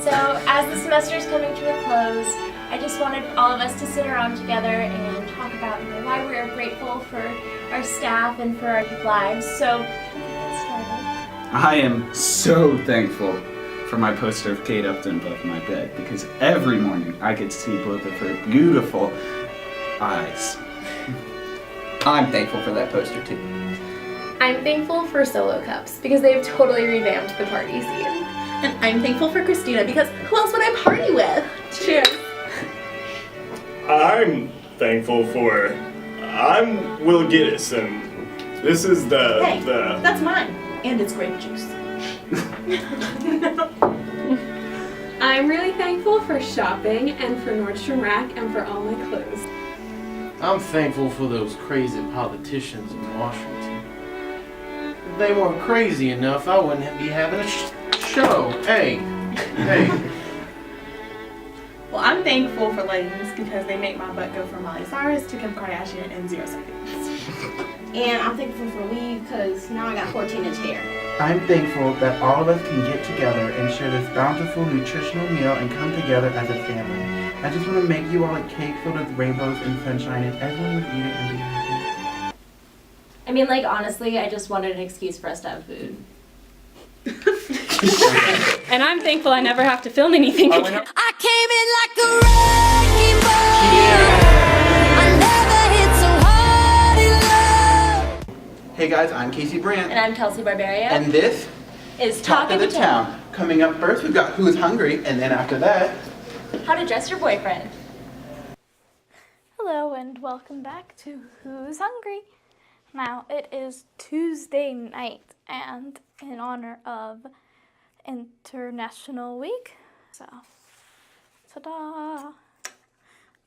So as the semester is coming to a close, I just wanted all of us to sit around together and talk about why we are grateful for our staff and for our lives. So let's start. I am so thankful for my poster of Kate Upton above my bed because every morning I get to see both of her beautiful eyes. I'm thankful for that poster too. I'm thankful for Solo Cups because they've totally revamped the party scene. And I'm thankful for Christina because who else would I party with? Cheers. I'm thankful for Will Giddis, and this is Hey, that's mine. And it's grape juice. I'm really thankful for shopping and for Nordstrom Rack and for all my clothes. I'm thankful for those crazy politicians in Washington. If they weren't crazy enough, I wouldn't be having a show. Hey. Well, I'm thankful for leggings because they make my butt go from Miley Cyrus to Kim Kardashian in 0 seconds. And I'm thankful for weave because now I got 14-inch hair. I'm thankful that all of us can get together and share this bountiful, nutritional meal and come together as a family. I just want to make you all a cake filled with rainbows and sunshine and everyone would eat it and be happy. I mean, like, honestly, I just wanted an excuse for us to have food. And I'm thankful I never have to film anything again. I came in like a wrecking ball. I never hit so hard in love. Hey guys, I'm Casey Brandt. And I'm Kelsey Barbaria. And this is Talk of the Town. Coming up first, we've got Who's Hungry, and then after that, How to dress your boyfriend. Hello and welcome back to Who's Hungry? Now, it is Tuesday night, and in honor of International Week, so, ta-da!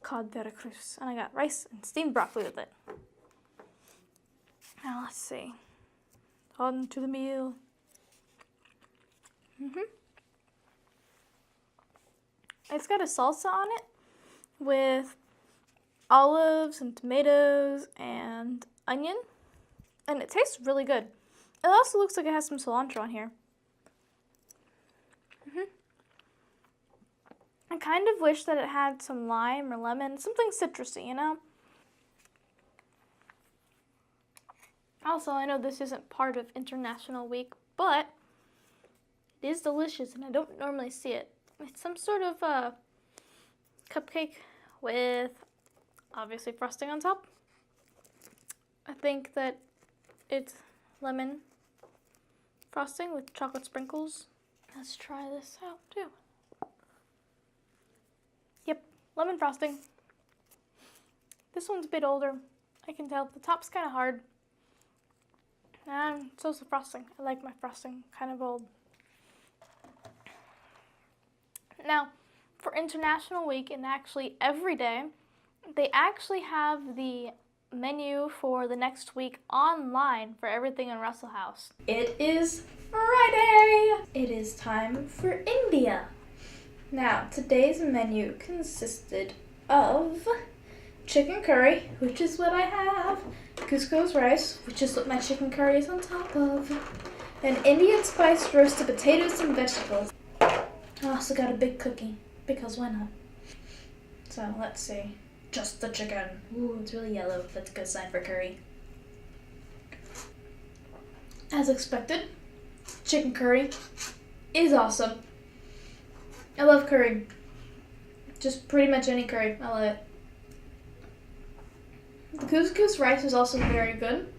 Cod Veracruz, and I got rice and steamed broccoli with it. Now, let's see. On to the meal. It's got a salsa on it with olives and tomatoes and onion, and it tastes really good. It also looks like it has some cilantro on here. I kind of wish that it had some lime or lemon, something citrusy, you know? Also, I know this isn't part of International Week, but it is delicious and I don't normally see it. It's some sort of cupcake with obviously frosting on top. I think that it's lemon frosting with chocolate sprinkles. Let's try this out too. Yep, lemon frosting. This one's a bit older. I can tell the top's kind of hard. And so's the frosting. I like my frosting kind of old. Now, for International Week and actually every day, they actually have the menu for the next week online for everything in Russell House. It is Friday! It is time for India. Now, today's menu consisted of chicken curry, which is what I have, couscous rice, which is what my chicken curry is on top of, and Indian spiced roasted potatoes and vegetables. I also got a big cookie, because why not? So, let's see. Just the chicken. Ooh, it's really yellow. That's a good sign for curry. As expected, chicken curry is awesome. I love curry. Just pretty much any curry. I love it. The couscous rice is also very good,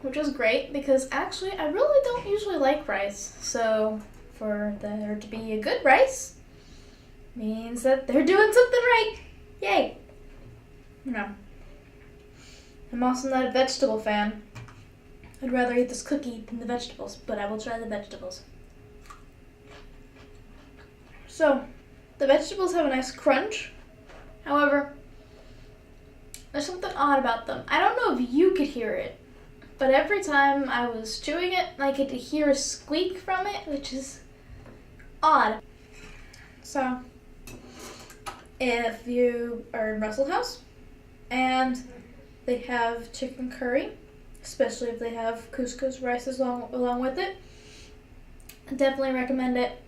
which is great because actually I really don't usually like rice. So for there to be a good rice means that they're doing something right. Yay! No. I'm also not a vegetable fan. I'd rather eat this cookie than the vegetables, but I will try the vegetables. So, the vegetables have a nice crunch. However, there's something odd about them. I don't know if you could hear it, but every time I was chewing it, I could hear a squeak from it, which is odd. So, if you are in Russell House and they have chicken curry, especially if they have couscous rice along with it, I definitely recommend it.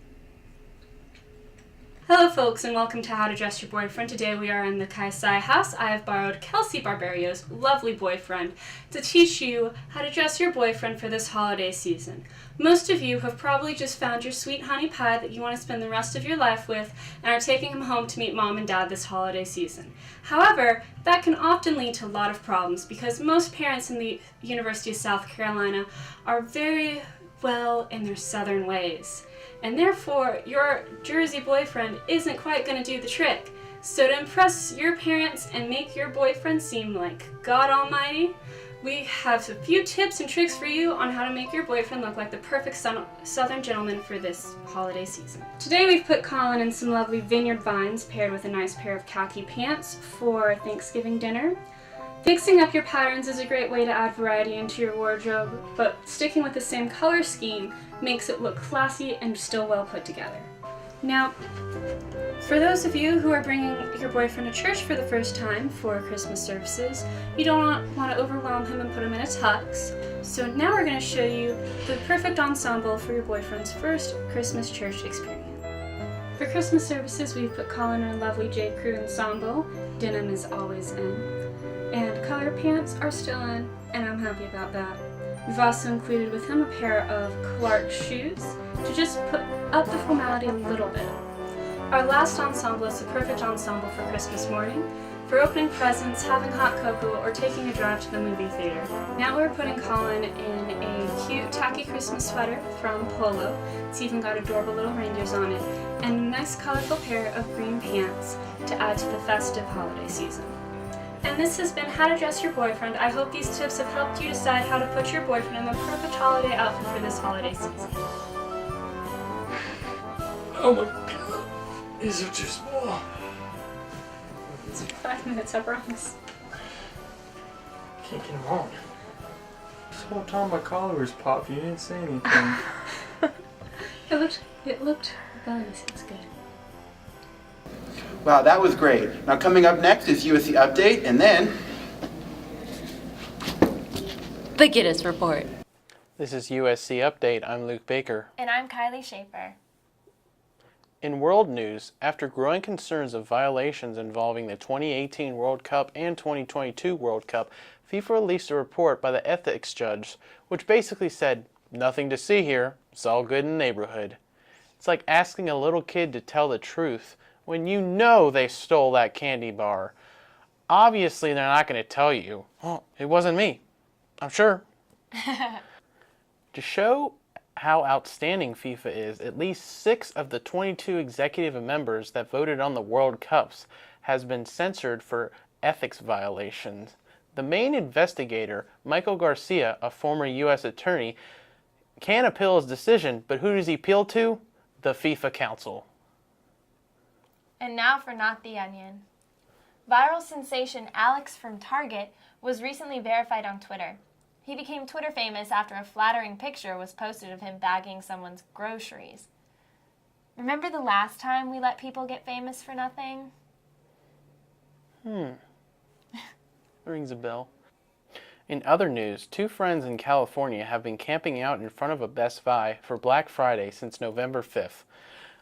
Hello folks and welcome to How to Dress Your Boyfriend. Today we are in the Kaisai house. I have borrowed Kelsey Barbario's lovely boyfriend to teach you how to dress your boyfriend for this holiday season. Most of you have probably just found your sweet honey pie that you want to spend the rest of your life with and are taking him home to meet mom and dad this holiday season. However, that can often lead to a lot of problems because most parents in the University of South Carolina are very well in their southern ways. And therefore, your Jersey boyfriend isn't quite going to do the trick. So to impress your parents and make your boyfriend seem like God Almighty, we have a few tips and tricks for you on how to make your boyfriend look like the perfect southern gentleman for this holiday season. Today we've put Colin in some lovely vineyard vines paired with a nice pair of khaki pants for Thanksgiving dinner. Fixing up your patterns is a great way to add variety into your wardrobe, but sticking with the same color scheme makes it look classy and still well put together. Now, for those of you who are bringing your boyfriend to church for the first time for Christmas services, you don't want to overwhelm him and put him in a tux. So now we're going to show you the perfect ensemble for your boyfriend's first Christmas church experience. For Christmas services, we've put Colin in a lovely J. Crew ensemble. Denim is always in. And color pants are still in, and I'm happy about that. We've also included with him a pair of Clark shoes to just put up the formality a little bit. Our last ensemble is the perfect ensemble for Christmas morning, for opening presents, having hot cocoa, or taking a drive to the movie theater. Now we're putting Colin in a cute tacky Christmas sweater from Polo. It's even got adorable little reindeers on it, and a nice colorful pair of green pants to add to the festive holiday season. And this has been How to Dress Your Boyfriend. I hope these tips have helped you decide how to put your boyfriend in the perfect holiday outfit for this holiday season. Oh my god, these are too small. It's 5 minutes, I promise. Can't get them on. This whole time my collar was popped, you didn't say anything. It looked rebellious. It's good. Wow, that was great. Now coming up next is USC Update, and then The Giddis Report. This is USC Update. I'm Luke Baker. And I'm Kylie Schaefer. In world news, after growing concerns of violations involving the 2018 World Cup and 2022 World Cup, FIFA released a report by the ethics judge, which basically said, nothing to see here, it's all good in the neighborhood. It's like asking a little kid to tell the truth when you know they stole that candy bar. Obviously, they're not going to tell you, oh, it wasn't me, I'm sure. To show how outstanding FIFA is, at least 6 of the 22 executive members that voted on the World Cups has been censored for ethics violations. The main investigator, Michael Garcia, a former U.S. attorney, can appeal his decision, but who does he appeal to? The FIFA Council. And now for Not the Onion. Viral sensation Alex from Target was recently verified on Twitter. He became Twitter famous after a flattering picture was posted of him bagging someone's groceries. Remember the last time we let people get famous for nothing? Rings a bell. In other news, 2 friends in California have been camping out in front of a Best Buy for Black Friday since November 5th.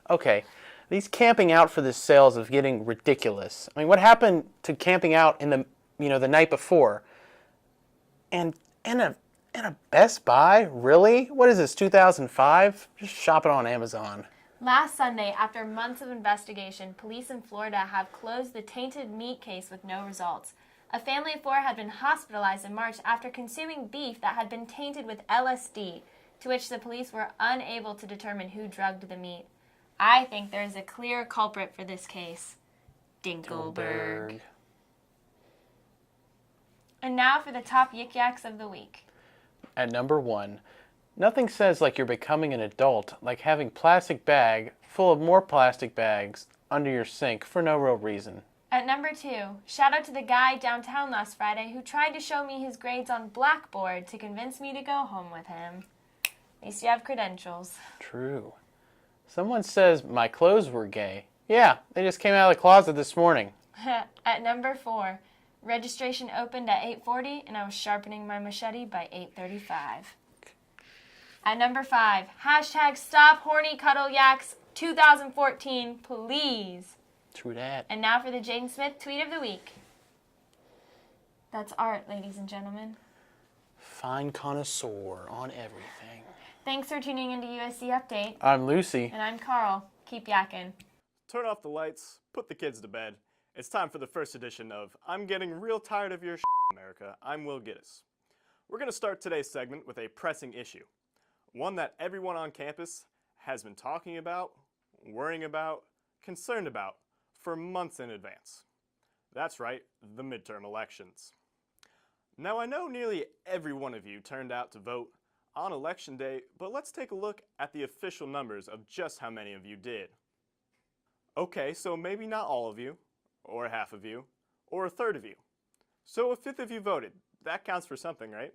Okay, these camping out for this sales is getting ridiculous. I mean, what happened to camping out in the night before? And in a Best Buy? Really? What is this, 2005? Just shop it on Amazon. Last Sunday, after months of investigation, police in Florida have closed the tainted meat case with no results. A family of 4 had been hospitalized in March after consuming beef that had been tainted with LSD, to which the police were unable to determine who drugged the meat. I think there's a clear culprit for this case. Dinkelberg. And now for the top yik yaks of the week. At number 1, nothing says like you're becoming an adult like having plastic bag full of more plastic bags under your sink for no real reason. At number 2, shout out to the guy downtown last Friday who tried to show me his grades on Blackboard to convince me to go home with him. At least you have credentials. True. Someone says my clothes were gay. Yeah, they just came out of the closet this morning. At number 4, registration opened at 8:40 and I was sharpening my machete by 8:35. At number 5, hashtag stop horny cuddle yaks 2014, please. True that. And now for the Jaden Smith tweet of the week. That's art, ladies and gentlemen. Fine connoisseur on everything. Thanks for tuning into USC Update. I'm Lucy. And I'm Carl. Keep yakking. Turn off the lights, put the kids to bed. It's time for the first edition of I'm Getting Real Tired of Your America. I'm Will Gittes. We're going to start today's segment with a pressing issue. One that everyone on campus has been talking about, worrying about, concerned about for months in advance. That's right, the midterm elections. Now I know nearly every one of you turned out to vote on election day, but let's take a look at the official numbers of just how many of you did. Okay, so maybe not all of you, or half of you, or a third of you. So a fifth of you voted. That counts for something, right?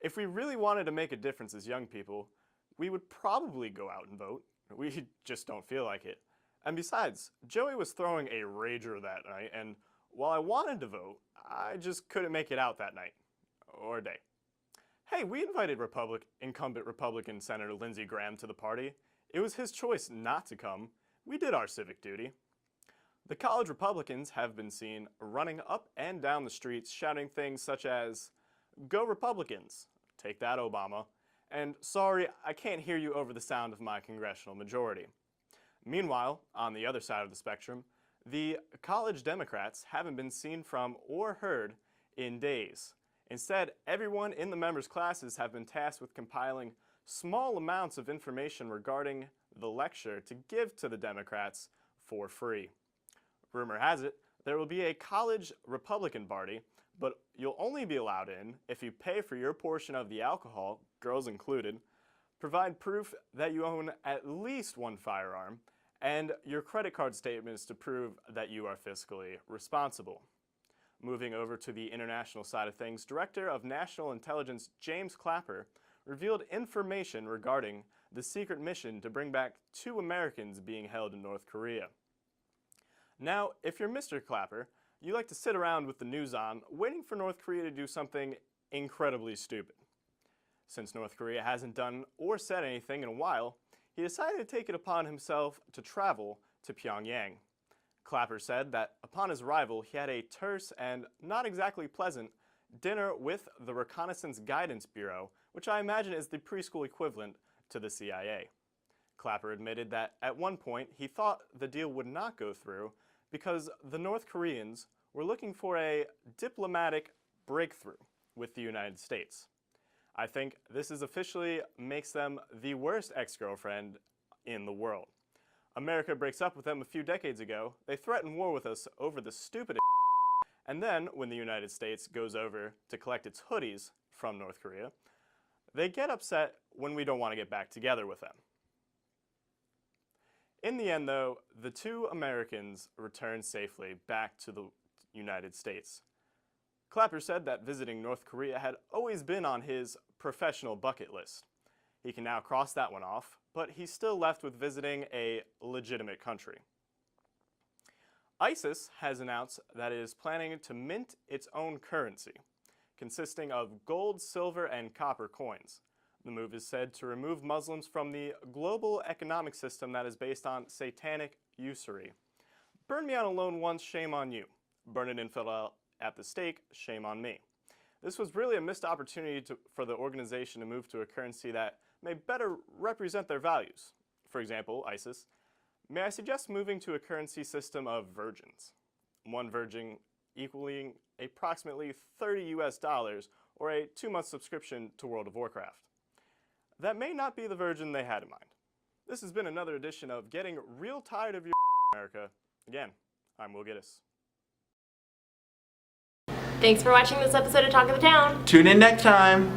If we really wanted to make a difference as young people, we would probably go out and vote. We just don't feel like it. And besides, Joey was throwing a rager that night, and while I wanted to vote, I just couldn't make it out that night, or day. Hey, we invited incumbent Republican Senator Lindsey Graham to the party. It was his choice not to come. We did our civic duty. The college Republicans have been seen running up and down the streets shouting things such as, "Go Republicans," "Take that, Obama," and "Sorry, I can't hear you over the sound of my congressional majority." Meanwhile, on the other side of the spectrum, the college Democrats haven't been seen from or heard in days. Instead, everyone in the members' classes have been tasked with compiling small amounts of information regarding the lecture to give to the Democrats for free. Rumor has it, there will be a college Republican party, but you'll only be allowed in if you pay for your portion of the alcohol, girls included, provide proof that you own at least one firearm, and your credit card statements to prove that you are fiscally responsible. Moving over to the international side of things, Director of National Intelligence James Clapper revealed information regarding the secret mission to bring back 2 Americans being held in North Korea. Now, if you're Mr. Clapper, you like to sit around with the news on, waiting for North Korea to do something incredibly stupid. Since North Korea hasn't done or said anything in a while, he decided to take it upon himself to travel to Pyongyang. Clapper said that upon his arrival, he had a terse and not exactly pleasant dinner with the Reconnaissance Guidance Bureau, which I imagine is the preschool equivalent to the CIA. Clapper admitted that at one point he thought the deal would not go through because the North Koreans were looking for a diplomatic breakthrough with the United States. I think this officially makes them the worst ex-girlfriend in the world. America breaks up with them a few decades ago, they threaten war with us over the stupidest and then when the United States goes over to collect its hoodies from North Korea, they get upset when we don't want to get back together with them. In the end, though, the 2 Americans returned safely back to the United States. Clapper said that visiting North Korea had always been on his professional bucket list. He can now cross that one off, but he's still left with visiting a legitimate country. ISIS has announced that it is planning to mint its own currency, consisting of gold, silver, and copper coins. The move is said to remove Muslims from the global economic system that is based on satanic usury. Burn me on a loan once, shame on you. Burn an infidel at the stake, shame on me. This was really a missed opportunity for the organization to move to a currency that may better represent their values. For example, ISIS. May I suggest moving to a currency system of virgins? One virgin equaling approximately $30 US or a 2-month subscription to World of Warcraft. That may not be the virgin they had in mind. This has been another edition of Getting Real Tired of Your America. Again, I'm Will Gittes. Thanks for watching this episode of Talk of the Town. Tune in next time.